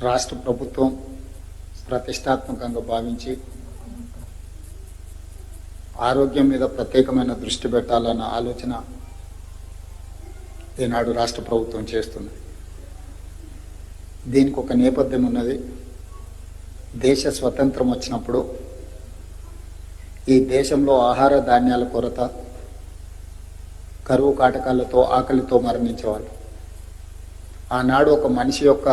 రాష్ట్ర ప్రభుత్వం ప్రతిష్టాత్మకంగా భావించి ఆరోగ్యం మీద ప్రత్యేకమైన దృష్టి పెట్టాలన్న ఆలోచన ఈనాడు రాష్ట్ర ప్రభుత్వం చేస్తుంది. దీనికి ఒక నేపథ్యం ఉన్నది. దేశ స్వతంత్రం వచ్చినప్పుడు ఈ దేశంలో ఆహార ధాన్యాల కొరత, కరువు కాటకాలతో ఆకలితో మరణించేవాళ్ళు. ఆనాడు ఒక మనిషి యొక్క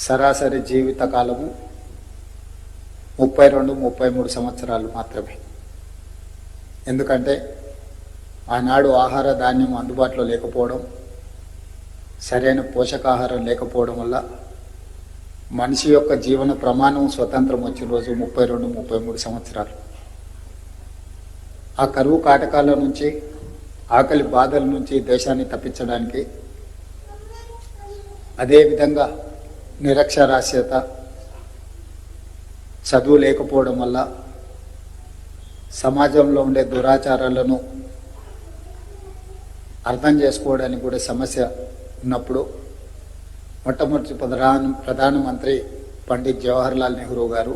సరాసరి జీవిత కాలము 32-33 సంవత్సరాలు మాత్రమే. ఎందుకంటే ఆనాడు ఆహార ధాన్యం అందుబాటులో లేకపోవడం, సరైన పోషకాహారం లేకపోవడం వల్ల మనిషి యొక్క జీవన ప్రమాణం స్వతంత్రం వచ్చిన రోజు 32-33 సంవత్సరాలు. ఆ కరువు కాటకాల నుంచి, ఆకలి బాధల నుంచి దేశాన్ని తప్పించడానికి, అదేవిధంగా నిరక్షరాస్యత, చదువు లేకపోవడం వల్ల సమాజంలో ఉండే దురాచారాలను అర్థం చేసుకోవడానికి కూడా సమస్య ఉన్నప్పుడు మొట్టమొదటి ప్రధానమంత్రి పండిత్ జవహర్లాల్ నెహ్రూ గారు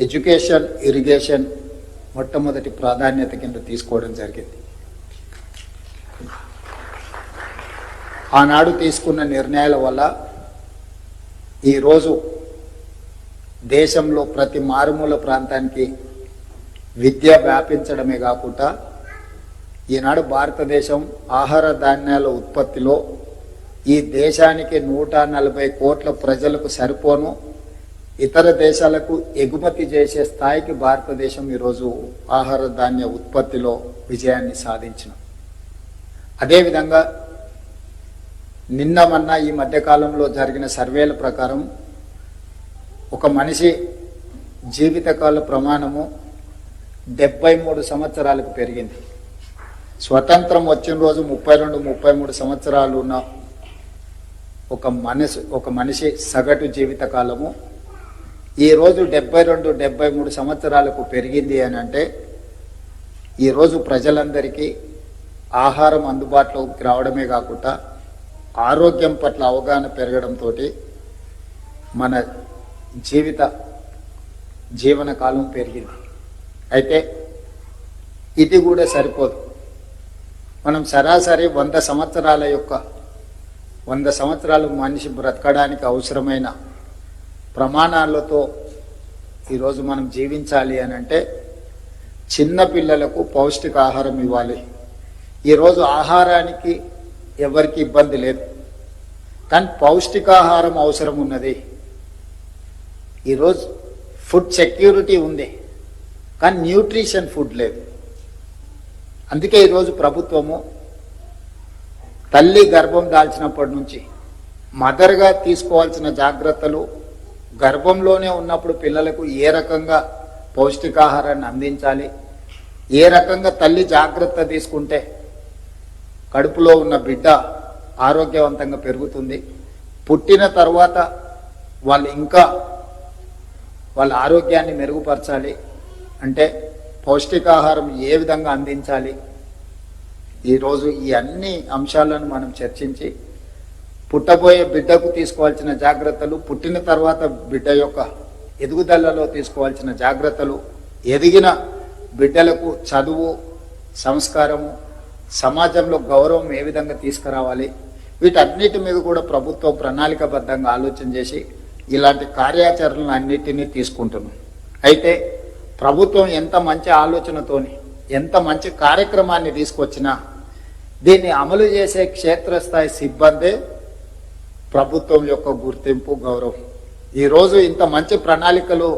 ఎడ్యుకేషన్, ఇరిగేషన్ మొట్టమొదటి ప్రాధాన్యత కింద తీసుకోవడం జరిగింది. ఆనాడు తీసుకున్న నిర్ణయాల వల్ల ఈరోజు దేశంలో ప్రతి మారుమూల ప్రాంతానికి విద్య వ్యాపించడమే కాకుండా ఈనాడు భారతదేశం ఆహార ధాన్యాల ఉత్పత్తిలో ఈ దేశానికి 140 కోట్ల ప్రజలకు సరిపోను ఇతర దేశాలకు ఎగుమతి చేసే స్థాయికి భారతదేశం ఈరోజు ఆహార ధాన్య ఉత్పత్తిలో విజయాన్ని సాధించిన. అదేవిధంగా మొన్న ఈ మధ్యకాలంలో జరిగిన సర్వేల ప్రకారం ఒక మనిషి జీవితకాల ప్రమాణము 73 సంవత్సరాలకు పెరిగింది. స్వతంత్రం వచ్చిన రోజు 32-33 సంవత్సరాలు ఉన్న ఒక మనిషి సగటు జీవితకాలము ఈరోజు 72-73 సంవత్సరాలకు పెరిగింది అని అంటే ఈరోజు ప్రజలందరికీ ఆహారం అందుబాటులోకి రావడమే కాకుండా ఆరోగ్యం పట్ల అవగాహన పెరగడంతో మన జీవన కాలం పెరిగింది. అయితే ఇది కూడా సరిపోదు. మనం సరాసరి 100 సంవత్సరాలు మనిషి బ్రతకడానికి అవసరమైన ప్రమాణాలతో ఈరోజు మనం జీవించాలి అని అంటే చిన్న పిల్లలకు పౌష్టికాహారం ఇవ్వాలి. ఈరోజు ఆహారానికి ఎవరికి ఇబ్బంది లేదు, కానీ పౌష్టికాహారం అవసరం ఉన్నది. ఈరోజు ఫుడ్ సెక్యూరిటీ ఉంది, కానీ న్యూట్రిషన్ ఫుడ్ లేదు. అందుకే ఈరోజు ప్రభుత్వము తల్లి గర్భం దాల్చినప్పటి నుంచి మదర్గా తీసుకోవాల్సిన జాగ్రత్తలు, గర్భంలోనే ఉన్నప్పుడు పిల్లలకు ఏ రకంగా పౌష్టికాహారాన్ని అందించాలి, ఏ రకంగా తల్లి జాగ్రత్త తీసుకుంటే కడుపులో ఉన్న బిడ్డ ఆరోగ్యవంతంగా పెరుగుతుంది, పుట్టిన తర్వాత వాళ్ళు ఇంకా వాళ్ళ ఆరోగ్యాన్ని మెరుగుపరచాలి అంటే పౌష్టికాహారం ఏ విధంగా అందించాలి. ఈరోజు ఈ అన్ని అంశాలను మనం చర్చించి పుట్టబోయే బిడ్డకు తీసుకోవాల్సిన జాగ్రత్తలు, పుట్టిన తర్వాత బిడ్డ యొక్క ఎదుగుదలలో తీసుకోవాల్సిన జాగ్రత్తలు, ఎదిగిన బిడ్డలకు చదువు, సంస్కారము, సమాజంలో గౌరవం ఏ విధంగా తీసుకురావాలి, వీటన్నిటి మీద కూడా ప్రభుత్వం ప్రణాళికాబద్ధంగా ఆలోచన చేసి ఇలాంటి కార్యాచరణలు అన్నిటినీ తీసుకుంటున్నాం. అయితే ప్రభుత్వం ఎంత మంచి ఆలోచనతోని, ఎంత మంచి కార్యక్రమాన్ని తీసుకొచ్చినా దీన్ని అమలు చేసే క్షేత్రస్థాయి సిబ్బందే ప్రభుత్వం యొక్క గుర్తింపు, గౌరవం. ఈరోజు ఇంత మంచి ప్రణాళికలు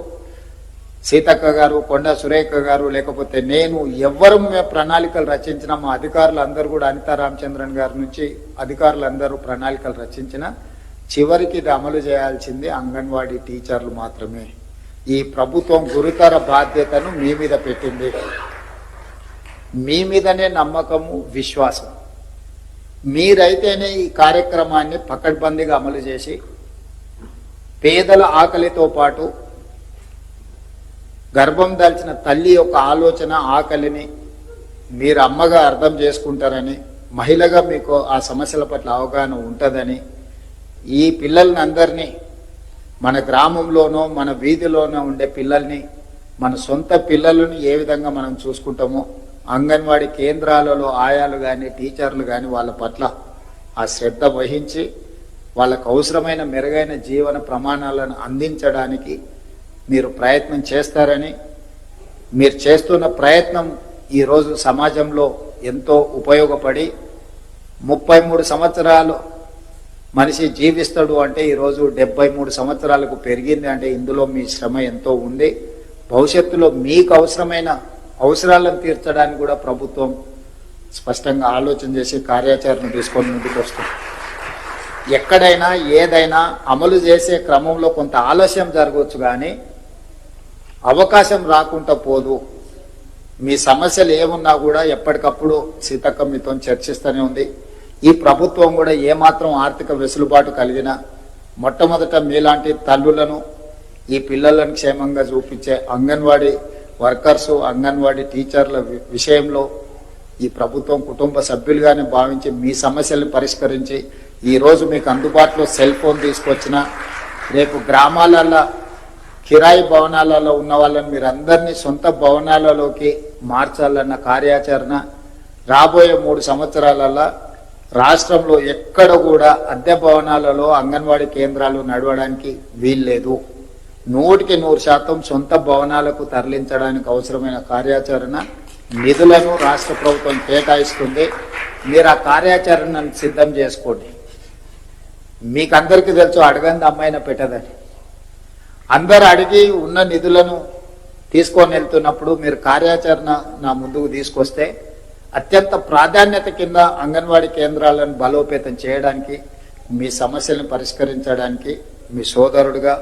సీతక్క గారు, కొండా సురేఖ గారు, లేకపోతే నేను, ఎవ్వరు ప్రణాళికలు రచించిన మా అధికారులందరూ కూడా, అనితా రామచంద్రన్ గారి నుంచి అధికారులందరూ ప్రణాళికలు రచించిన చివరికి ఇది అమలు చేయాల్సింది అంగన్వాడీ టీచర్లు మాత్రమే. ఈ ప్రభుత్వం గురుతర బాధ్యతను మీ మీద పెట్టింది. మీ మీదనే నమ్మకము, విశ్వాసం. మీరైతేనే ఈ కార్యక్రమాన్ని పకడ్బందీగా అమలు చేసి పేదల ఆకలితో పాటు గర్భం దాల్చిన తల్లి యొక్క ఆలోచన, ఆకలిని మీరు అమ్మగా అర్థం చేసుకుంటారని, మహిళగా మీకు ఆ సమస్యల పట్ల అవగాహన ఉంటుందని ఈ పిల్లల్ని అందరినీ మన గ్రామంలోనో మన వీధిలోనో ఉండే పిల్లల్ని మన సొంత పిల్లలను ఏ విధంగా మనం చూసుకుంటామో అంగన్వాడీ కేంద్రాలలో ఆయాలు కానీ టీచర్లు కానీ వాళ్ళ పట్ల ఆ శ్రద్ధ వహించి వాళ్ళకు అవసరమైన మెరుగైన జీవన ప్రమాణాలను అందించడానికి మీరు ప్రయత్నం చేస్తారని, మీరు చేస్తున్న ప్రయత్నం ఈరోజు సమాజంలో ఎంతో ఉపయోగపడి 33 సంవత్సరాలు మనిషి జీవిస్తాడు అంటే ఈరోజు 73 సంవత్సరాలకు పెరిగింది అంటే ఇందులో మీ శ్రమ ఎంతో ఉంది. భవిష్యత్తులో మీకు అవసరమైన అవసరాలను తీర్చడానికి కూడా ప్రభుత్వం స్పష్టంగా ఆలోచన చేసి కార్యాచరణ తీసుకొని ముందుకు వస్తుంది. ఎక్కడైనా ఏదైనా అమలు చేసే క్రమంలో కొంత ఆలస్యం జరగవచ్చు, కానీ అవకాశం రాకుండా పోదు. మీ సమస్యలు ఏమున్నా కూడా ఎప్పటికప్పుడు సీతక్క మీతో చర్చిస్తూనే ఉంది. ఈ ప్రభుత్వం కూడా ఏమాత్రం ఆర్థిక వెసులుబాటు కలిగినా మొట్టమొదట మీలాంటి తల్లులను, ఈ పిల్లలను క్షేమంగా చూపించే అంగన్వాడీ వర్కర్సు, అంగన్వాడీ టీచర్ల విషయంలో ఈ ప్రభుత్వం కుటుంబ సభ్యులుగానే భావించి మీ సమస్యలను పరిష్కరించి ఈరోజు మీకు అందుబాటులో సెల్ ఫోన్ తీసుకొచ్చిన, రేపు గ్రామాలలో కిరాయి భవనాలలో ఉన్న వాళ్ళని మీరు అందరినీ సొంత భవనాలలోకి మార్చాలన్న కార్యాచరణ రాబోయే 3 సంవత్సరాలలో రాష్ట్రంలో ఎక్కడ కూడా అద్దె భవనాలలో అంగన్వాడీ కేంద్రాలు నడవడానికి వీల్లేదు. 100% సొంత భవనాలకు తరలించడానికి అవసరమైన కార్యాచరణ నిధులను రాష్ట్ర ప్రభుత్వం కేటాయిస్తుంది. మీరు ఆ కార్యాచరణను సిద్ధం చేసుకోండి. మీకు అందరికీ తెలుసు, అడగంది అమ్మాయిన పెట్టదని. అందరు అడిగి ఉన్న నిధులను తీసుకొని వెళ్తున్నప్పుడు మీరు కార్యాచరణ నా ముందుకు తీసుకొస్తే అత్యంత ప్రాధాన్యత కింద అంగన్వాడీ కేంద్రాలను బలోపేతం చేయడానికి, మీ సమస్యలను పరిష్కరించడానికి మీ సోదరుడిగా,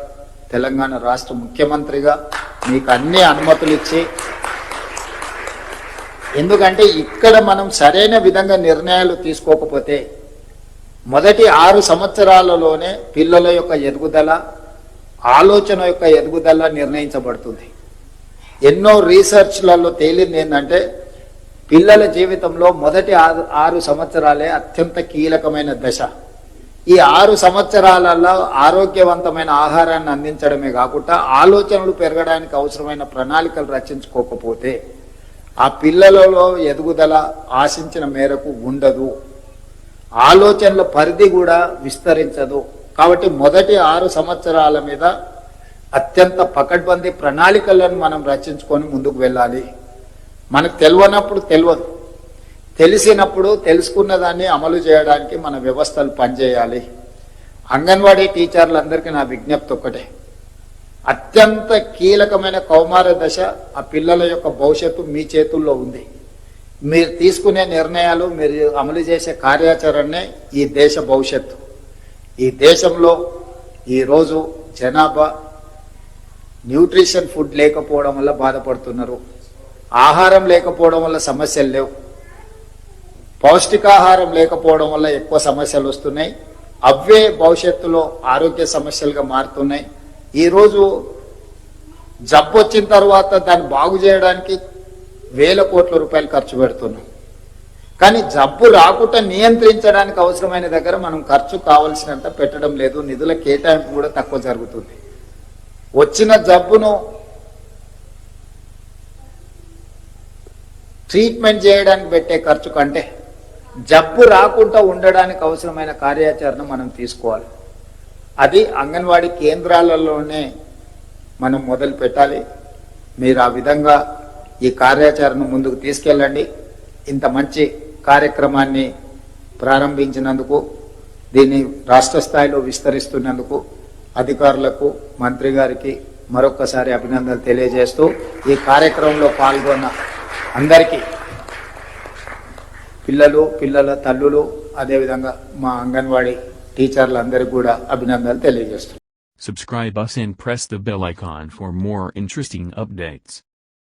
తెలంగాణ రాష్ట్ర ముఖ్యమంత్రిగా మీకు అన్ని అనుమతులు ఇచ్చి, ఎందుకంటే ఇక్కడ మనం సరైన విధంగా నిర్ణయాలు తీసుకోకపోతే మొదటి 6 సంవత్సరాలలోనే పిల్లల యొక్క ఎదుగుదల, ఆలోచన యొక్క ఎదుగుదల నిర్ణయించబడుతుంది. ఎన్నో రీసెర్చ్లలో తేలింది ఏంటంటే పిల్లల జీవితంలో మొదటి 6 సంవత్సరాలే అత్యంత కీలకమైన దశ. ఈ 6 సంవత్సరాలలో ఆరోగ్యవంతమైన ఆహారాన్ని అందించడమే కాకుండా ఆలోచనలు పెరగడానికి అవసరమైన ప్రణాళికలు రచించుకోకపోతే ఆ పిల్లలలో ఎదుగుదల ఆశించిన మేరకు ఉండదు, ఆలోచనల పరిధి కూడా విస్తరించదు. కాబట్టి మొదటి 6 సంవత్సరాల మీద అత్యంత పకడ్బందీ ప్రణాళికలను మనం రచించుకొని ముందుకు వెళ్ళాలి. మనకు తెలియనప్పుడు తెలియదు, తెలిసినప్పుడు తెలుసుకున్న దాన్ని అమలు చేయడానికి మన వ్యవస్థలు పనిచేయాలి. అంగన్వాడీ టీచర్లందరికీ నా విజ్ఞప్తి ఒక్కటే, అత్యంత కీలకమైన కౌమార దశ, ఆ పిల్లల యొక్క భవిష్యత్తు మీ చేతుల్లో ఉంది. మీరు తీసుకునే నిర్ణయాలు, మీరు అమలు చేసే కార్యాచరణనే ఈ దేశ భవిష్యత్తు. ఈ దేశంలో ఈరోజు జనాభా న్యూట్రిషన్ ఫుడ్ లేకపోవడం వల్ల బాధపడుతున్నారు, ఆహారం లేకపోవడం వల్ల సమస్యలు లేవు, పౌష్టికాహారం లేకపోవడం వల్ల ఎక్కువ సమస్యలు వస్తున్నాయి. అవే భవిష్యత్తులో ఆరోగ్య సమస్యలుగా మారుతున్నాయి. ఈరోజు జబ్బు వచ్చిన తర్వాత దాన్ని బాగు చేయడానికి వేల కోట్ల రూపాయలు ఖర్చు పెడుతున్నాం. కానీ జబ్బు రాకుండా నియంత్రించడానికి అవసరమైన దగ్గర మనం ఖర్చు కావాల్సినంత పెట్టడం లేదు, నిధుల కేటాయింపు కూడా తక్కువ జరుగుతుంది. వచ్చిన జబ్బును ట్రీట్మెంట్ చేయడానికి పెట్టే ఖర్చు కంటే జబ్బు రాకుండా ఉండడానికి అవసరమైన కార్యాచరణ మనం తీసుకోవాలి. అది అంగన్వాడీ కేంద్రాలలోనే మనం మొదలు పెట్టాలి. మీరు ఆ విధంగా ఈ కార్యాచరణ ముందుకు తీసుకెళ్ళండి. ఇంత మంచి కార్యక్రమాన్ని ప్రారంభించినందుకు, దీన్ని రాష్ట్ర స్థాయిలో విస్తరిస్తున్నందుకు అధికారులకు, మంత్రి గారికి మరొక్కసారి అభినందనలు తెలియజేస్తూ, ఈ కార్యక్రమంలో పాల్గొన్న అందరికీ, పిల్లల తల్లులు, అదేవిధంగా మా అంగన్వాడీ టీచర్లందరికీ కూడా అభినందనలు తెలియజేస్తున్నాను. Subscribe us and press the bell icon for more interesting updates.